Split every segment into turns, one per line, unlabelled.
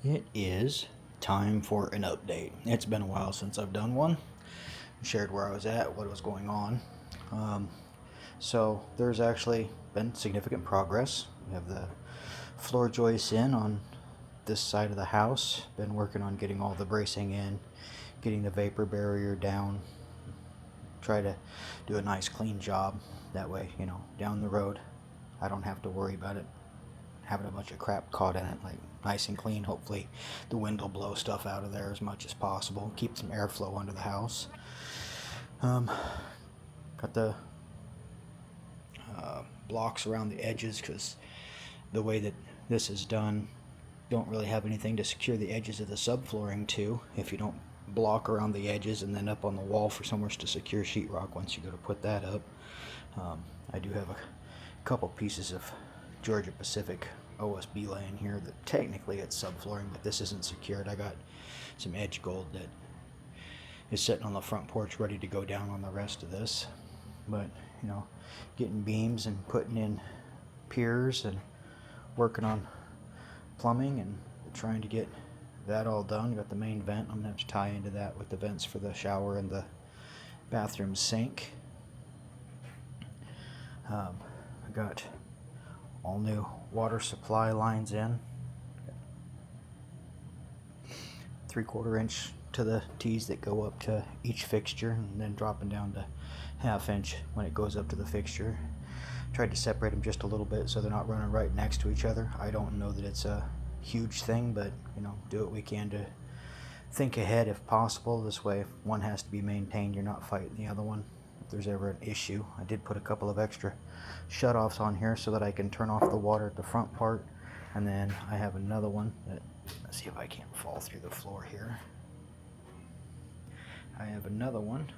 It is time for an update. It's been a while since I've done one. Shared where I was at, what was going on. Um, so there's actually been significant progress. We have the floor joists in on this side of the house. Been working on getting all the bracing in, getting the vapor barrier down. Try to do a nice clean job. That way, down the road, I don't have to worry about it having a bunch of crap caught in it, like nice and clean. Hopefully the wind will blow stuff out of there as much as possible, keep some airflow under the house. Got the blocks around the edges because the way that this is done, don't really have anything to secure the edges of the subflooring to if you don't block around the edges and then up on the wall for somewhere to secure sheetrock once you go to put that up. I do have a couple pieces of Georgia Pacific OSB laying here that technically it's subflooring, but this isn't secured. I got some edge gold that is sitting on the front porch ready to go down on the rest of this. But getting beams and putting in piers and working on plumbing and trying to get that all done. Got the main vent. I'm gonna have to tie into that with the vents for the shower and the bathroom sink. I got all new water supply lines in, 3/4 inch to the T's that go up to each fixture, and then dropping down to 1/2 inch when it goes up to the fixture. Tried to separate them just a little bit so they're not running right next to each other. I don't know that it's a huge thing, but do what we can to think ahead if possible. This way, if one has to be maintained, you're not fighting the other one if there's ever an issue. I did put a couple of extra shutoffs on here so that I can turn off the water at the front part, and then I have another one that, let's see if I can't fall through the floor here. I have another one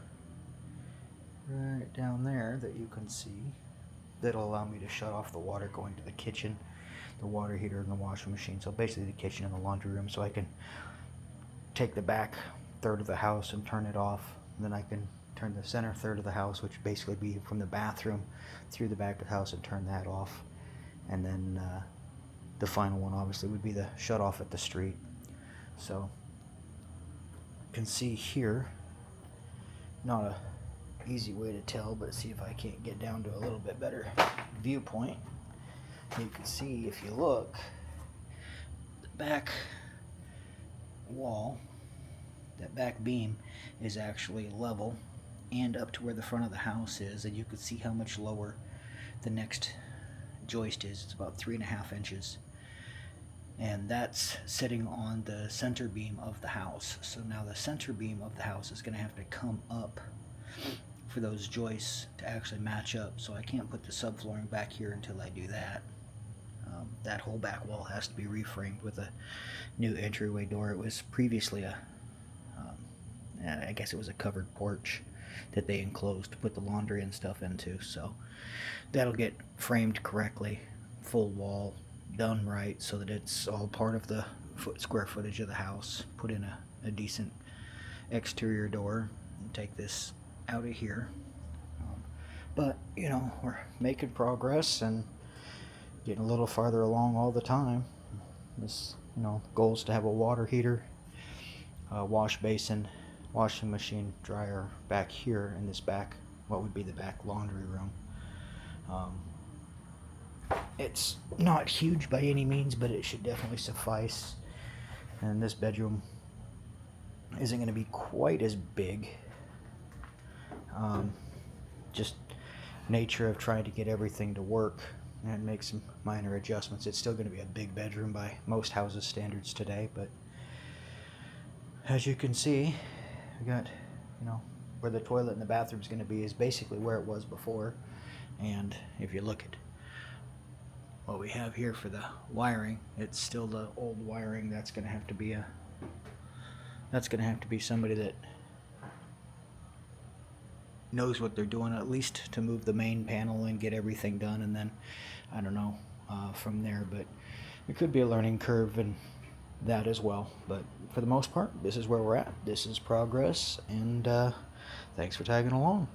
right down there that you can see that'll allow me to shut off the water going to the kitchen, the water heater, and the washing machine. So basically the kitchen and the laundry room, so I can take the back third of the house and turn it off, and then I can turn the center third of the house, which would basically be from the bathroom through the back of the house, and turn that off. And then the final one obviously would be the shut off at the street. So you can see here, not a easy way to tell, but see if I can't get down to a little bit better viewpoint. You can see, if you look, the back wall, that back beam is actually level and up to where the front of the house is, and you can see how much lower the next joist is. It's about 3.5 inches, and that's sitting on the center beam of the house. So now the center beam of the house is going to have to come up for those joists to actually match up, so I can't put the subflooring back here until I do that. That whole back wall has to be reframed with a new entryway door. It was previously I guess it was a covered porch that they enclosed to put the laundry and stuff into, so that'll get framed correctly, full wall, done right, so that it's all part of the square footage of the house. Put in a decent exterior door and take this out of here. But we're making progress and getting a little farther along all the time. This goal is to have a water heater, a wash basin, washing machine, dryer back here in this back, what would be the back laundry room. It's not huge by any means, but it should definitely suffice. And this bedroom isn't going to be quite as big. Just nature of trying to get everything to work and make some minor adjustments. It's still going to be a big bedroom by most houses' standards today, but as you can see, we got where the toilet and the bathroom is going to be is basically where it was before. And if you look at what we have here for the wiring, it's still the old wiring. That's going to have to be somebody that knows what they're doing, at least to move the main panel and get everything done, and then I don't know from there. But it could be a learning curve and that as well, but for the most part, this is where we're at. This is progress, and thanks for tagging along.